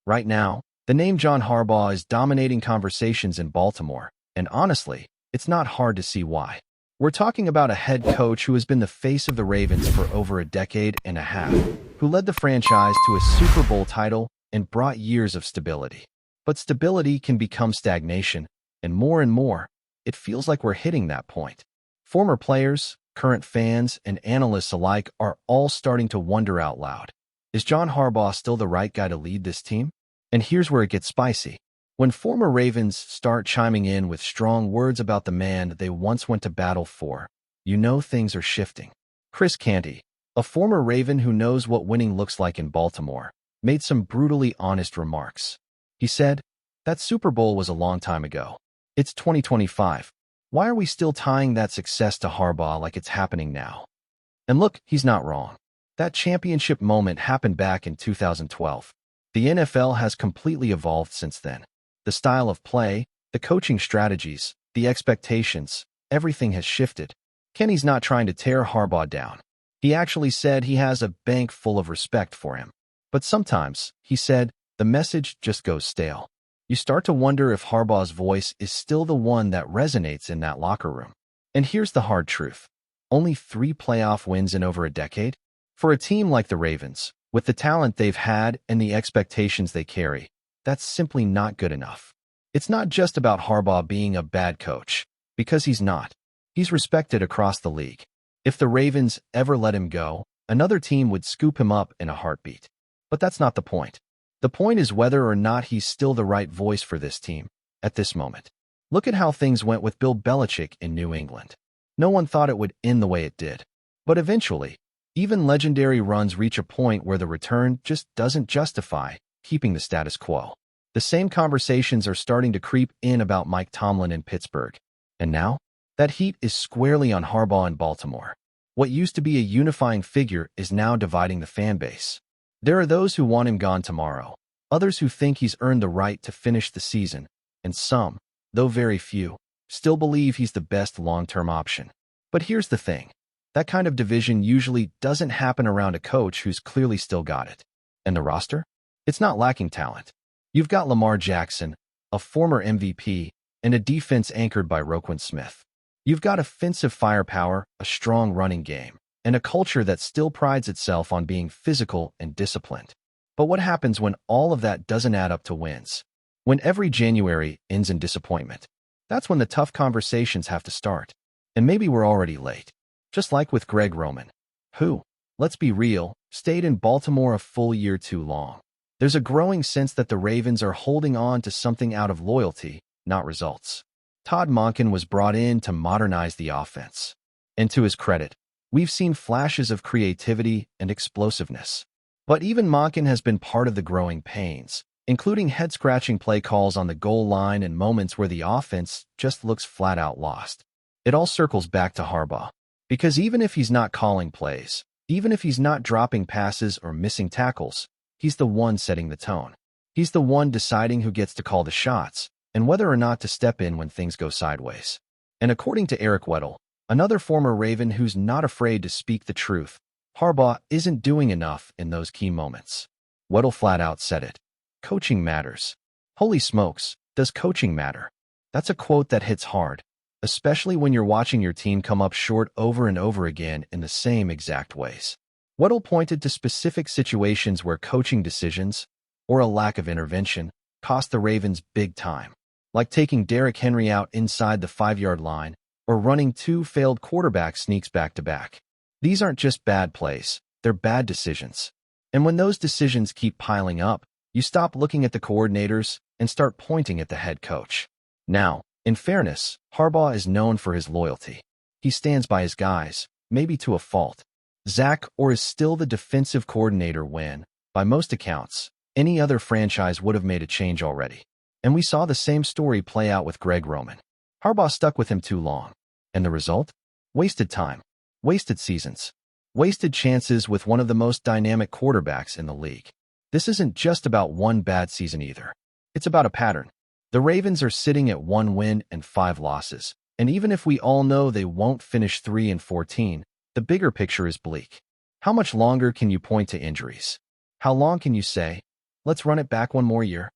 Right now, the name John Harbaugh is dominating conversations in Baltimore, and honestly, it's not hard to see why. We're talking about a head coach who has been the face of the Ravens for over a decade and a half, who led the franchise to a Super Bowl title and brought years of stability. But stability can become stagnation, and more, it feels like we're hitting that point. Former players, current fans, and analysts alike are all starting to wonder out loud. Is John Harbaugh still the right guy to lead this team? And here's where it gets spicy. When former Ravens start chiming in with strong words about the man they once went to battle for, you know things are shifting. Chris Canty, a former Raven who knows what winning looks like in Baltimore, made some brutally honest remarks. He said, "That Super Bowl was a long time ago. It's 2025. Why are we still tying that success to Harbaugh like it's happening now?" And look, he's not wrong. That championship moment happened back in 2012. The NFL has completely evolved since then. The style of play, the coaching strategies, the expectations, everything has shifted. Kenny's not trying to tear Harbaugh down. He actually said he has a bank full of respect for him. But sometimes, he said, the message just goes stale. You start to wonder if Harbaugh's voice is still the one that resonates in that locker room. And here's the hard truth. Only 3 playoff wins in over a decade? For a team like the Ravens, with the talent they've had and the expectations they carry, that's simply not good enough. It's not just about Harbaugh being a bad coach, because he's not. He's respected across the league. If the Ravens ever let him go, another team would scoop him up in a heartbeat. But that's not the point. The point is whether or not he's still the right voice for this team at this moment. Look at how things went with Bill Belichick in New England. No one thought it would end the way it did. But eventually, even legendary runs reach a point where the return just doesn't justify keeping the status quo. The same conversations are starting to creep in about Mike Tomlin in Pittsburgh. And now, that heat is squarely on Harbaugh in Baltimore. What used to be a unifying figure is now dividing the fan base. There are those who want him gone tomorrow, others who think he's earned the right to finish the season, and some, though very few, still believe he's the best long-term option. But here's the thing. That kind of division usually doesn't happen around a coach who's clearly still got it. And the roster? It's not lacking talent. You've got Lamar Jackson, a former MVP, and a defense anchored by Roquan Smith. You've got offensive firepower, a strong running game, and a culture that still prides itself on being physical and disciplined. But what happens when all of that doesn't add up to wins? When every January ends in disappointment? That's when the tough conversations have to start. And maybe we're already late. Just like with Greg Roman, who, let's be real, stayed in Baltimore a full year too long. There's a growing sense that the Ravens are holding on to something out of loyalty, not results. Todd Monken was brought in to modernize the offense. And to his credit, we've seen flashes of creativity and explosiveness. But even Monken has been part of the growing pains, including head-scratching play calls on the goal line and moments where the offense just looks flat-out lost. It all circles back to Harbaugh. Because even if he's not calling plays, even if he's not dropping passes or missing tackles, he's the one setting the tone. He's the one deciding who gets to call the shots and whether or not to step in when things go sideways. And according to Eric Weddle, another former Raven who's not afraid to speak the truth, Harbaugh isn't doing enough in those key moments. Weddle flat out said it. Coaching matters. Holy smokes, does coaching matter? That's a quote that hits hard, especially when you're watching your team come up short over and over again in the same exact ways. Weddle pointed to specific situations where coaching decisions, or a lack of intervention, cost the Ravens big time, like taking Derrick Henry out inside the 5-yard line or running 2 failed quarterback sneaks back-to-back. These aren't just bad plays, they're bad decisions. And when those decisions keep piling up, you stop looking at the coordinators and start pointing at the head coach. Now, in fairness, Harbaugh is known for his loyalty. He stands by his guys, maybe to a fault. Zach Orr is still the defensive coordinator when, by most accounts, any other franchise would have made a change already. And we saw the same story play out with Greg Roman. Harbaugh stuck with him too long. And the result? Wasted time. Wasted seasons. Wasted chances with one of the most dynamic quarterbacks in the league. This isn't just about one bad season either. It's about a pattern. The Ravens are sitting at 1 win and 5 losses. And even if we all know they won't finish 3-14, the bigger picture is bleak. How much longer can you point to injuries? How long can you say, let's run it back one more year.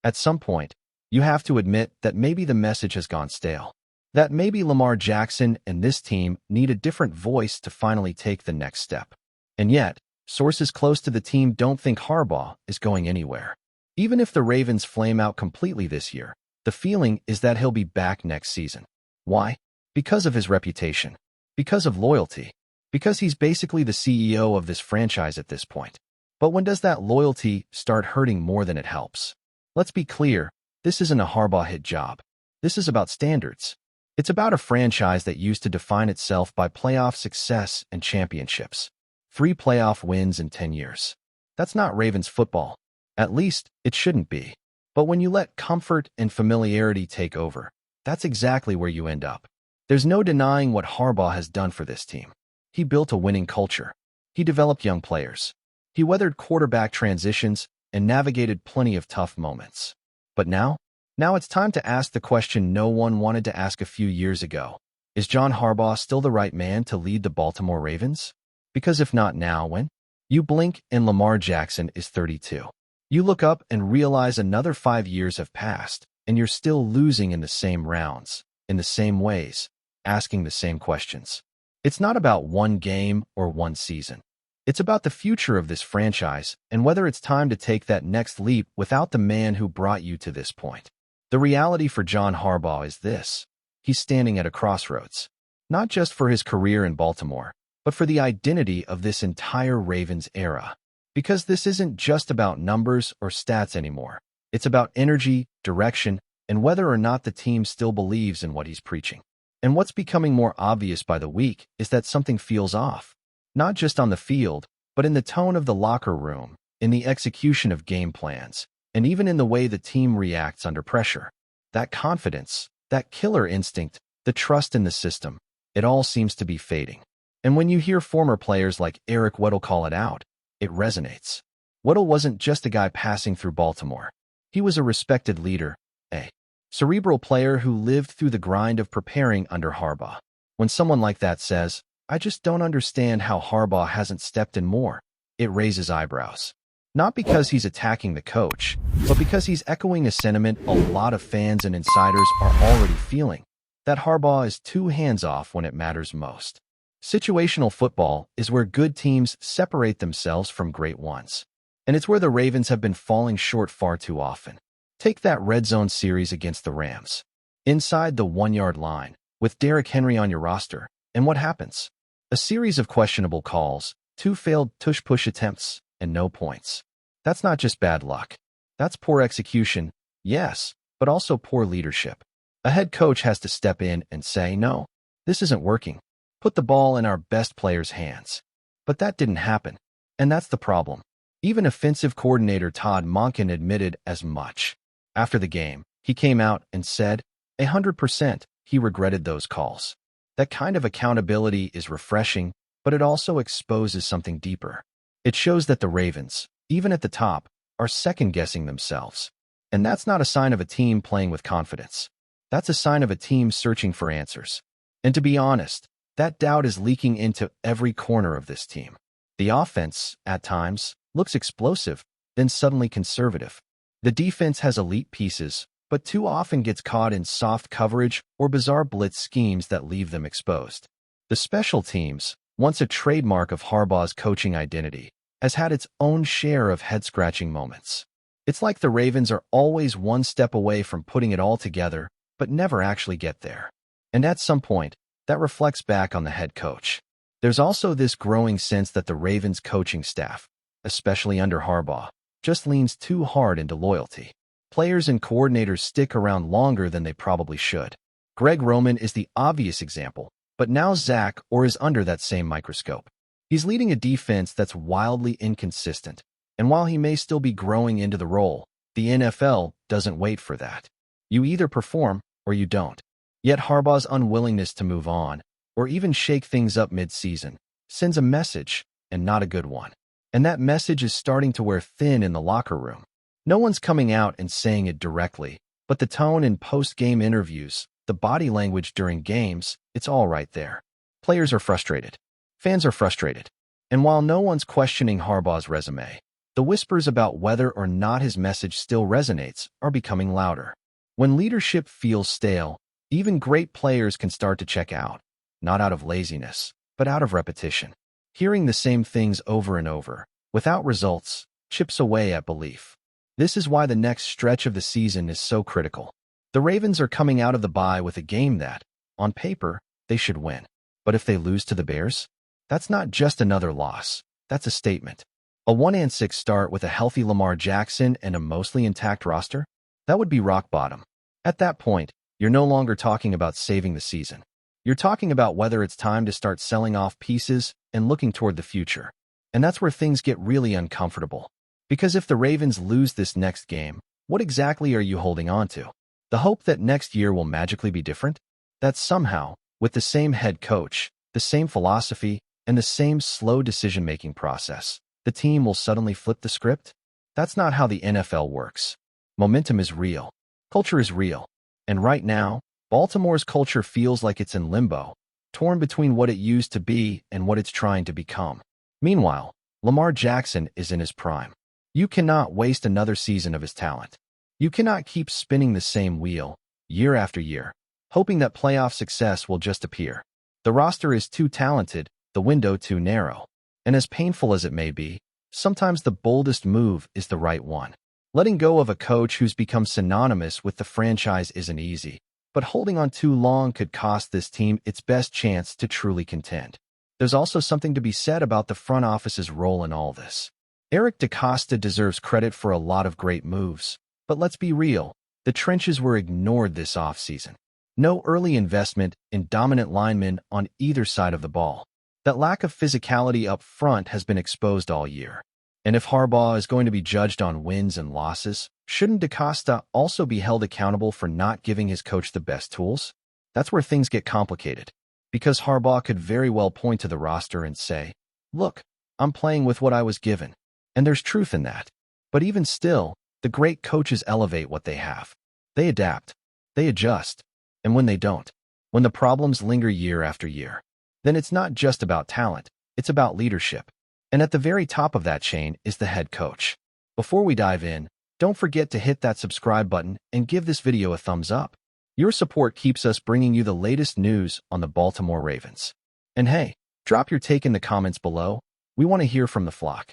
At some point, you have to admit that maybe the message has gone stale. That maybe Lamar Jackson and this team need a different voice to finally take the next step. And yet, sources close to the team don't think Harbaugh is going anywhere. Even if the Ravens flame out completely this year, the feeling is that he'll be back next season. Why? Because of his reputation. Because of loyalty. Because he's basically the CEO of this franchise at this point. But when does that loyalty start hurting more than it helps? Let's be clear, this isn't a Harbaugh hit job. This is about standards. It's about a franchise that used to define itself by playoff success and championships. 3 playoff wins in 10 years. That's not Ravens football. At least, it shouldn't be. But when you let comfort and familiarity take over, that's exactly where you end up. There's no denying what Harbaugh has done for this team. He built a winning culture. He developed young players. He weathered quarterback transitions and navigated plenty of tough moments. But now it's time to ask the question no one wanted to ask a few years ago. Is John Harbaugh still the right man to lead the Baltimore Ravens? Because if not now, when? You blink and Lamar Jackson is 32. You look up and realize another 5 years have passed, and you're still losing in the same rounds, in the same ways, asking the same questions. It's not about one game or one season. It's about the future of this franchise and whether it's time to take that next leap without the man who brought you to this point. The reality for John Harbaugh is this. He's standing at a crossroads, not just for his career in Baltimore, but for the identity of this entire Ravens era. Because this isn't just about numbers or stats anymore. It's about energy, direction, and whether or not the team still believes in what he's preaching. And what's becoming more obvious by the week is that something feels off. Not just on the field, but in the tone of the locker room, in the execution of game plans, and even in the way the team reacts under pressure. That confidence, that killer instinct, the trust in the system, it all seems to be fading. And when you hear former players like Eric Weddle call it out, it resonates. Weddle wasn't just a guy passing through Baltimore. He was a respected leader, a cerebral player who lived through the grind of preparing under Harbaugh. When someone like that says, "I just don't understand how Harbaugh hasn't stepped in more," it raises eyebrows. Not because he's attacking the coach, but because he's echoing a sentiment a lot of fans and insiders are already feeling, that Harbaugh is too hands-off when it matters most. Situational football is where good teams separate themselves from great ones. And it's where the Ravens have been falling short far too often. Take that red zone series against the Rams. Inside the 1-yard line, with Derrick Henry on your roster, and what happens? A series of questionable calls, 2 failed tush-push attempts, and no points. That's not just bad luck. That's poor execution, yes, but also poor leadership. A head coach has to step in and say, "No, this isn't working. Put the ball in our best players' hands." But that didn't happen, and that's the problem. Even offensive coordinator Todd Monken admitted as much. After the game, he came out and said, 100% he regretted those calls. That kind of accountability is refreshing, but it also exposes something deeper. It shows that the Ravens, even at the top, are second-guessing themselves. And that's not a sign of a team playing with confidence. That's a sign of a team searching for answers. And to be honest, that doubt is leaking into every corner of this team. The offense, at times, looks explosive, then suddenly conservative. The defense has elite pieces, but too often gets caught in soft coverage or bizarre blitz schemes that leave them exposed. The special teams, once a trademark of Harbaugh's coaching identity, has had its own share of head-scratching moments. It's like the Ravens are always one step away from putting it all together, but never actually get there. And at some point, that reflects back on the head coach. There's also this growing sense that the Ravens coaching staff, especially under Harbaugh, just leans too hard into loyalty. Players and coordinators stick around longer than they probably should. Greg Roman is the obvious example, but now Zach Orr is under that same microscope. He's leading a defense that's wildly inconsistent, and while he may still be growing into the role, the NFL doesn't wait for that. You either perform or you don't. Yet Harbaugh's unwillingness to move on, or even shake things up mid-season, sends a message, and not a good one. And that message is starting to wear thin in the locker room. No one's coming out and saying it directly, but the tone in post-game interviews, the body language during games, it's all right there. Players are frustrated. Fans are frustrated. And while no one's questioning Harbaugh's resume, The whispers about whether or not his message still resonates are becoming louder. When leadership feels stale, even great players can start to check out, not out of laziness, but out of repetition. Hearing the same things over and over, without results, chips away at belief. This is why the next stretch of the season is so critical. The Ravens are coming out of the bye with a game that, on paper, they should win. But if they lose to the Bears, that's not just another loss, that's a statement. A 1-6 start with a healthy Lamar Jackson and a mostly intact roster? That would be rock bottom. At that point, you're no longer talking about saving the season. You're talking about whether it's time to start selling off pieces and looking toward the future. And that's where things get really uncomfortable. Because if the Ravens lose this next game, what exactly are you holding on to? The hope that next year will magically be different? That somehow, with the same head coach, the same philosophy, and the same slow decision-making process, the team will suddenly flip the script? That's not how the NFL works. Momentum is real. Culture is real. And right now, Baltimore's culture feels like it's in limbo, torn between what it used to be and what it's trying to become. Meanwhile, Lamar Jackson is in his prime. You cannot waste another season of his talent. You cannot keep spinning the same wheel, year after year, hoping that playoff success will just appear. The roster is too talented, the window too narrow. And as painful as it may be, sometimes the boldest move is the right one. Letting go of a coach who's become synonymous with the franchise isn't easy, but holding on too long could cost this team its best chance to truly contend. There's also something to be said about the front office's role in all this. Eric DeCosta deserves credit for a lot of great moves, but let's be real, the trenches were ignored this offseason. No early investment in dominant linemen on either side of the ball. That lack of physicality up front has been exposed all year. And if Harbaugh is going to be judged on wins and losses, shouldn't DeCosta also be held accountable for not giving his coach the best tools? That's where things get complicated. Because Harbaugh could very well point to the roster and say, "Look, I'm playing with what I was given." And there's truth in that. But even still, the great coaches elevate what they have. They adapt. They adjust. And when they don't, when the problems linger year after year, then it's not just about talent, it's about leadership. And at the very top of that chain is the head coach. Before we dive in, don't forget to hit that subscribe button and give this video a thumbs up. Your support keeps us bringing you the latest news on the Baltimore Ravens. And hey, drop your take in the comments below. We want to hear from the flock.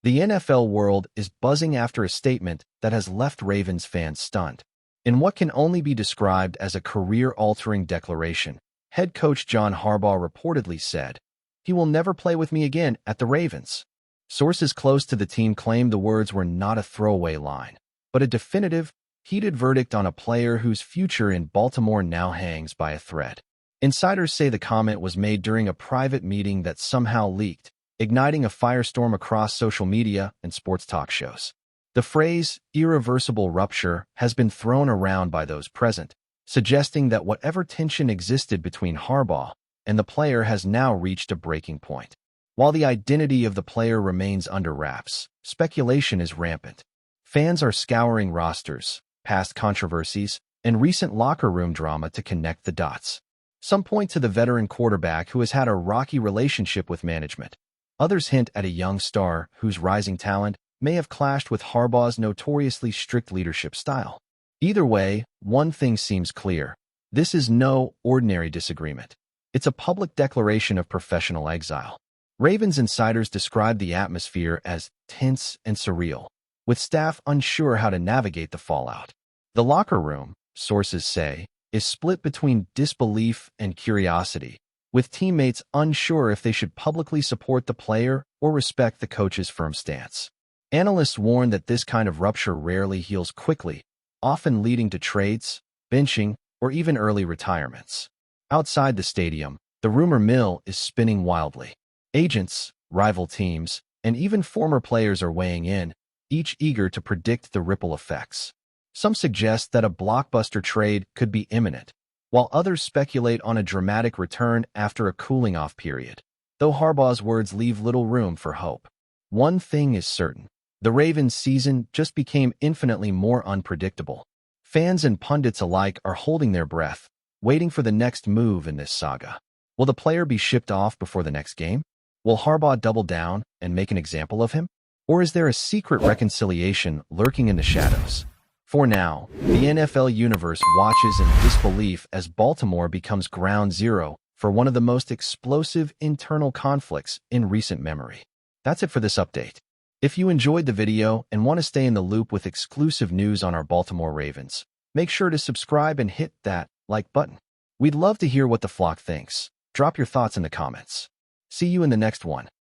The NFL world is buzzing after a statement that has left Ravens fans stunned. In what can only be described as a career-altering declaration, head coach John Harbaugh reportedly said, "He will never play with me again at the Ravens." Sources close to the team claimed the words were not a throwaway line, but a definitive, heated verdict on a player whose future in Baltimore now hangs by a thread. Insiders say the comment was made during a private meeting that somehow leaked, igniting a firestorm across social media and sports talk shows. The phrase, irreversible rupture, has been thrown around by those present, suggesting that whatever tension existed between Harbaugh and the player has now reached a breaking point. While the identity of the player remains under wraps, speculation is rampant. Fans are scouring rosters, past controversies, and recent locker room drama to connect the dots. Some point to the veteran quarterback who has had a rocky relationship with management. Others hint at a young star whose rising talent may have clashed with Harbaugh's notoriously strict leadership style. Either way, one thing seems clear. This is no ordinary disagreement. It's a public declaration of professional exile. Ravens insiders described the atmosphere as tense and surreal, with staff unsure how to navigate the fallout. The locker room, sources say, is split between disbelief and curiosity, with teammates unsure if they should publicly support the player or respect the coach's firm stance. Analysts warn that this kind of rupture rarely heals quickly, often leading to trades, benching, or even early retirements. Outside the stadium, the rumor mill is spinning wildly. Agents, rival teams, and even former players are weighing in, each eager to predict the ripple effects. Some suggest that a blockbuster trade could be imminent, while others speculate on a dramatic return after a cooling-off period. Though Harbaugh's words leave little room for hope. One thing is certain. The Ravens' season just became infinitely more unpredictable. Fans and pundits alike are holding their breath, waiting for the next move in this saga. Will the player be shipped off before the next game? Will Harbaugh double down and make an example of him? Or is there a secret reconciliation lurking in the shadows? For now, the NFL universe watches in disbelief as Baltimore becomes ground zero for one of the most explosive internal conflicts in recent memory. That's it for this update. If you enjoyed the video and want to stay in the loop with exclusive news on our Baltimore Ravens, make sure to subscribe and hit that like button. We'd love to hear what the flock thinks. Drop your thoughts in the comments. See you in the next one.